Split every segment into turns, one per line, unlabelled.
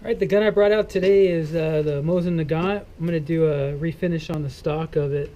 Alright, the gun I brought out today is the Mosin Nagant. I'm going to do a refinish on the stock of it.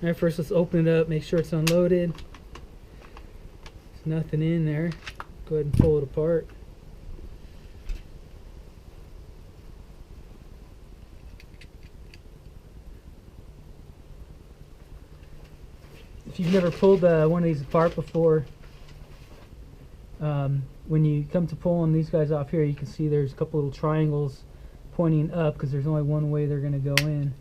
Alright, first let's open it up, make sure it's unloaded. There's nothing in there. Go ahead and pull it apart. If you've never pulled one of these apart before, when you come to pulling these guys off here, you can see there's a couple little triangles pointing up because there's only one way they're going to go in.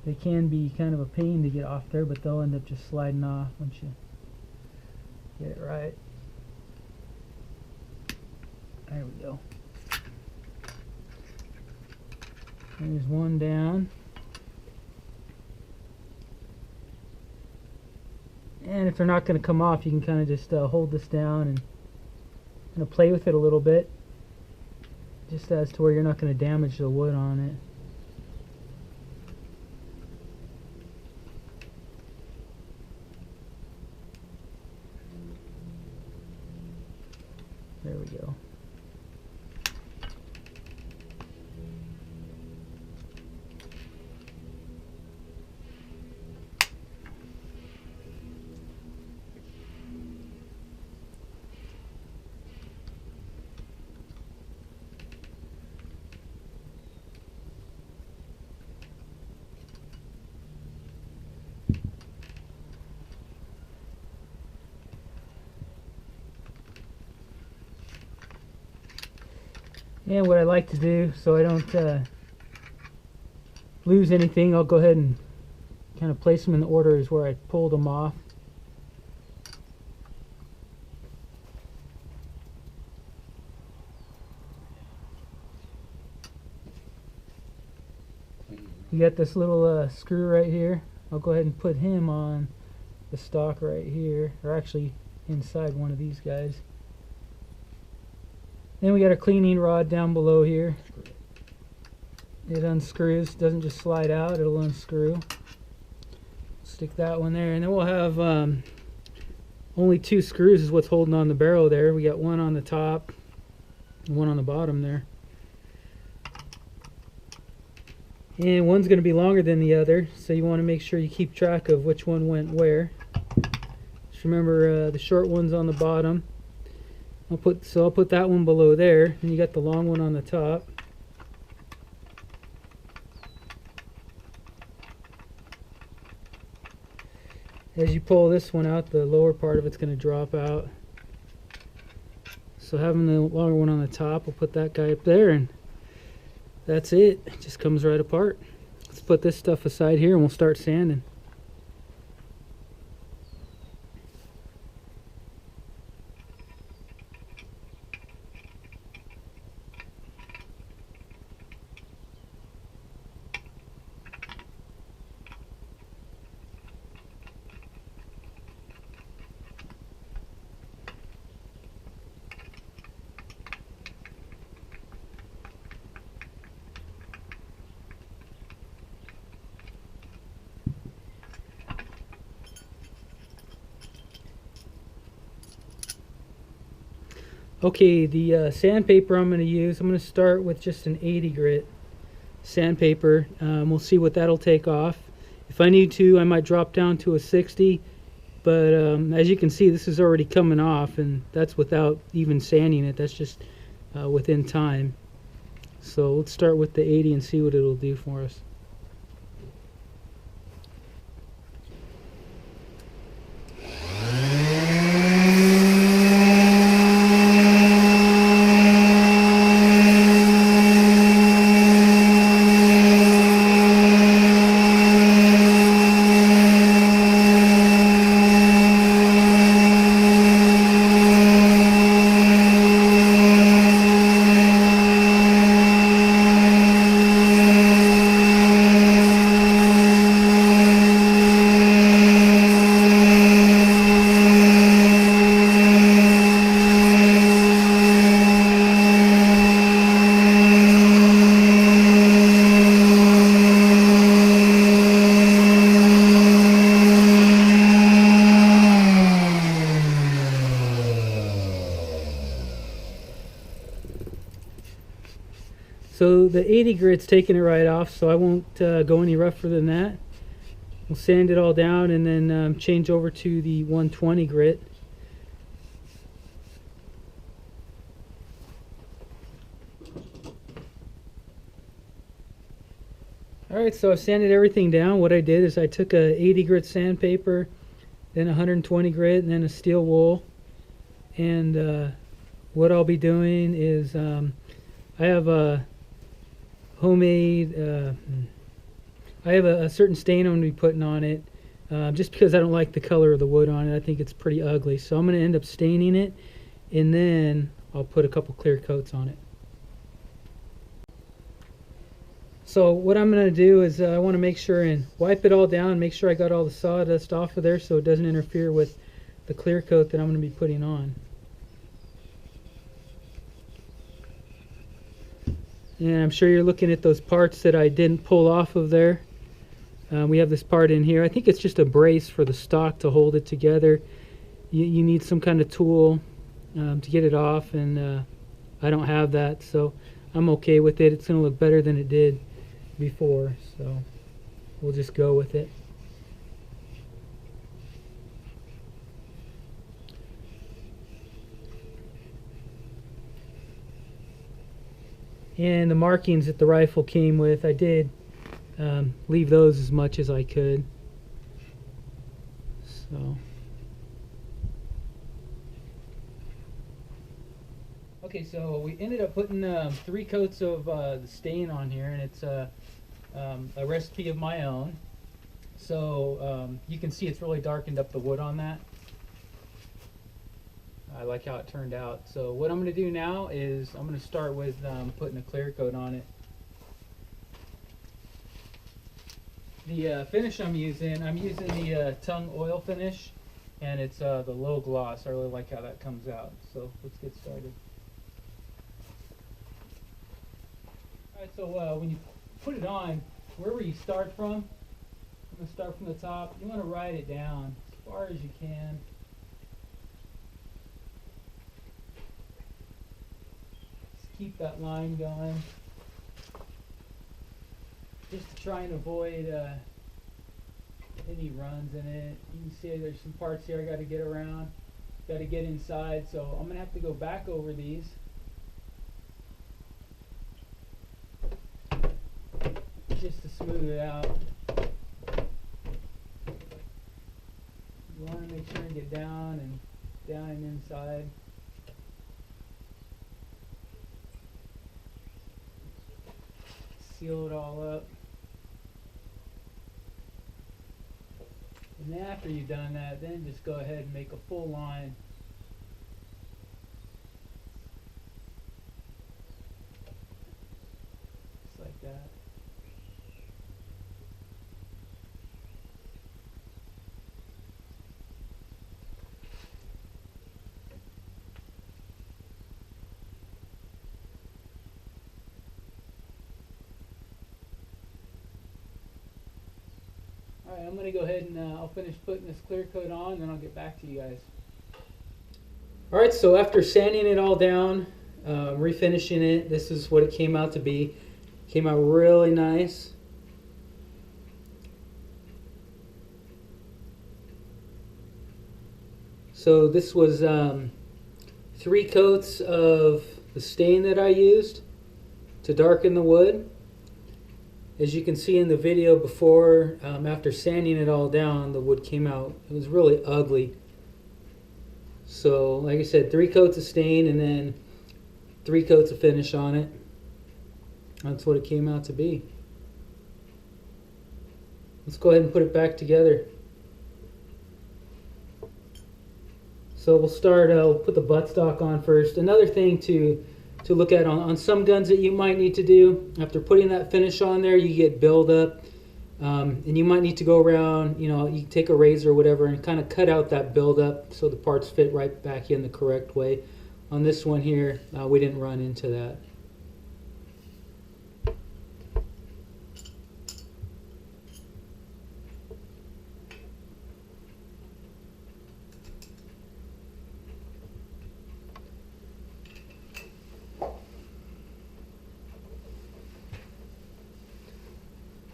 They can be kind of a pain to get off there, but they'll end up just sliding off once you get it right. There we go. There's one down. And if they're not going to come off, you can kind of just hold this down and kind of play with it a little bit, just as to where you're not going to damage the wood on it. There we go. And what I like to do, so I don't lose anything, I'll go ahead and kind of place them in the order as where I pulled them off. You got this little screw right here. I'll go ahead and put him on the stock right here, or actually inside one of these guys. Then we got a cleaning rod down below here. It unscrews, doesn't just slide out, it'll unscrew. Stick that one there, and then we'll have only 2 screws is what's holding on the barrel there. We got one on the top and one on the bottom there. And one's going to be longer than the other, so you want to make sure you keep track of which one went where. Just remember the short one's on the bottom. I'll put that one below there, and you got the long one on the top. As you pull this one out, the lower part of it's going to drop out. So having the longer one on the top, we'll put that guy up there, and that's it. It just comes right apart. Let's put this stuff aside here and we'll start sanding. Okay, the sandpaper I'm going to start with just an 80 grit sandpaper. We'll see what that'll take off. If I need to, I might drop down to a 60, but as you can see, this is already coming off, and that's without even sanding it. That's just within time. So let's start with the 80 and see what it'll do for us. So the 80 grit's taking it right off, so I won't go any rougher than that. We'll sand it all down and then change over to the 120 grit. Alright, so I've sanded everything down. What I did is I took a 80 grit sandpaper, then 120 grit, and then a steel wool. And what I'll be doing is I have a homemade, I have a certain stain I'm going to be putting on it, just because I don't like the color of the wood on it. I think it's pretty ugly. So I'm going to end up staining it, and then I'll put a couple clear coats on it. So what I'm going to do is I want to make sure and wipe it all down, make sure I got all the sawdust off of there so it doesn't interfere with the clear coat that I'm going to be putting on. And I'm sure you're looking at those parts that I didn't pull off of there. We have this part in here. I think it's just a brace for the stock to hold it together. You need some kind of tool to get it off, and I don't have that, so I'm okay with it. It's going to look better than it did before, so we'll just go with it. And the markings that the rifle came with, I did leave those as much as I could. So okay, so we ended up putting 3 coats of the stain on here, and it's a recipe of my own. So you can see it's really darkened up the wood on that. I like how it turned out. So what I'm going to do now is I'm going to start with putting a clear coat on it. The finish I'm using the tung oil finish, and it's the low gloss. I really like how that comes out. So let's get started. Alright, so when you put it on, wherever you start from, I'm going to start from the top. You want to ride it down as far as you can. Just keep that line going. Just to try and avoid any runs in it. You can see there's some parts here I got to get around, got to get inside, so I'm going to have to go back over these. Just to smooth it out. You want to make sure and get down and inside. Seal it all up. And after you've done that, then just go ahead and make a full line. Just like that. Alright, I'm going to go ahead and I'll finish putting this clear coat on, and then I'll get back to you guys. Alright, so after sanding it all down, refinishing it, this is what it came out to be. Came out really nice. So this was 3 coats of the stain that I used to darken the wood. As you can see in the video before, after sanding it all down, the wood came out. It was really ugly. So, like I said, 3 coats of stain and then 3 coats of finish on it. That's what it came out to be. Let's go ahead and put it back together. So we'll start, we'll put the buttstock on first. Another thing to look at on some guns that you might need to do, after putting that finish on there, you get buildup. And you might need to go around, you take a razor or whatever and kind of cut out that buildup so the parts fit right back in the correct way. On this one here, we didn't run into that.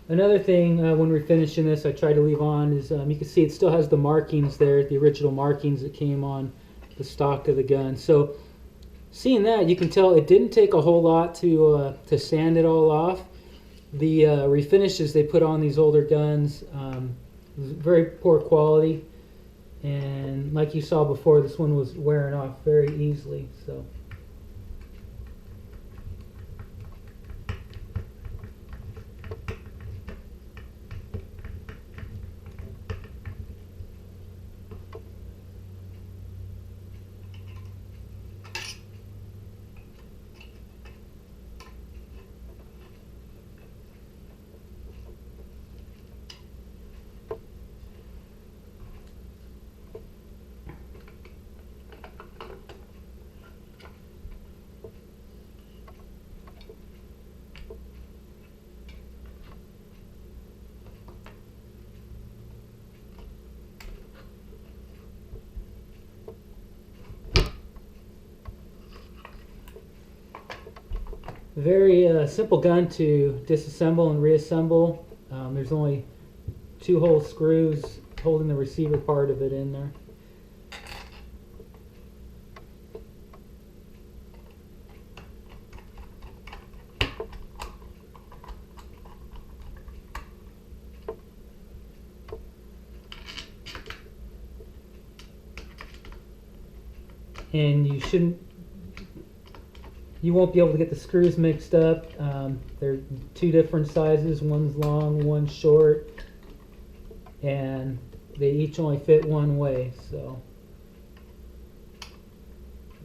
Another thing when we're finishing this, I try to leave on is you can see it still has the markings there, the original markings that came on the stock of the gun. So seeing that, you can tell it didn't take a whole lot to sand it all off. The refinishes they put on these older guns, very poor quality, and like you saw before, this one was wearing off very easily. So. Very simple gun to disassemble and reassemble. There's only 2 hole screws holding the receiver part of it in there. And you won't be able to get the screws mixed up. They're 2 different sizes, one's long, one's short, and they each only fit one way. So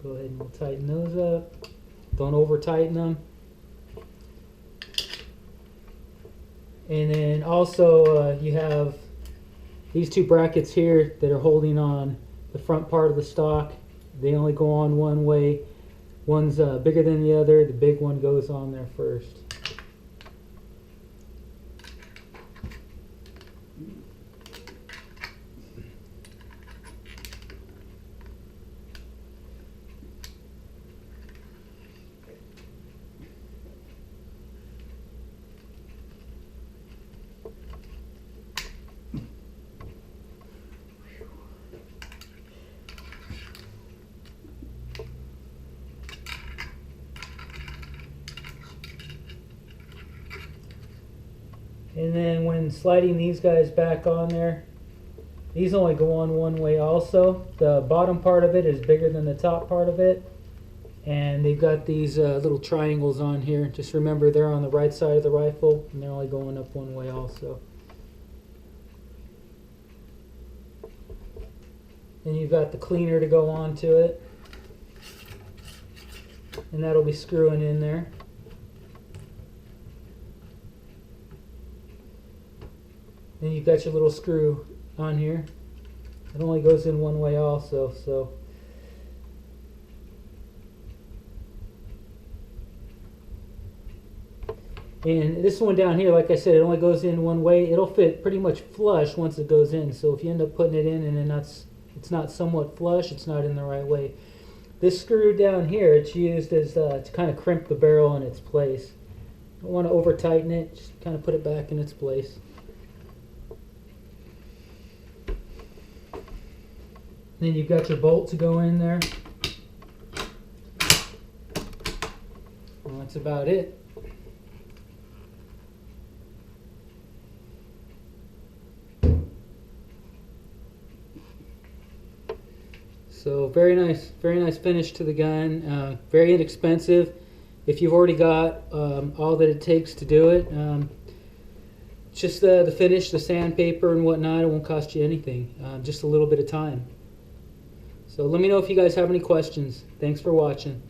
go ahead and we'll tighten those up. Don't over tighten them. And then also you have these 2 brackets here that are holding on the front part of the stock. They only go on one way. One's bigger than the other. The big one goes on there first. And then when sliding these guys back on there, these only go on one way also. The bottom part of it is bigger than the top part of it. And they've got these little triangles on here. Just remember they're on the right side of the rifle and they're only going up one way also. Then you've got the cleaner to go onto it. And that'll be screwing in there. Then you've got your little screw on here. It only goes in one way also, so. And this one down here, like I said, it only goes in one way. It'll fit pretty much flush once it goes in. So if you end up putting it in and then it's not somewhat flush, it's not in the right way. This screw down here, it's used as to kind of crimp the barrel in its place. Don't want to over tighten it, just kind of put it back in its place. Then you've got your bolt to go in there. Well, that's about it. So very nice finish to the gun. Very inexpensive. If you've already got all that it takes to do it, just the finish, the sandpaper and whatnot, it won't cost you anything. Just a little bit of time. So let me know if you guys have any questions. Thanks for watching.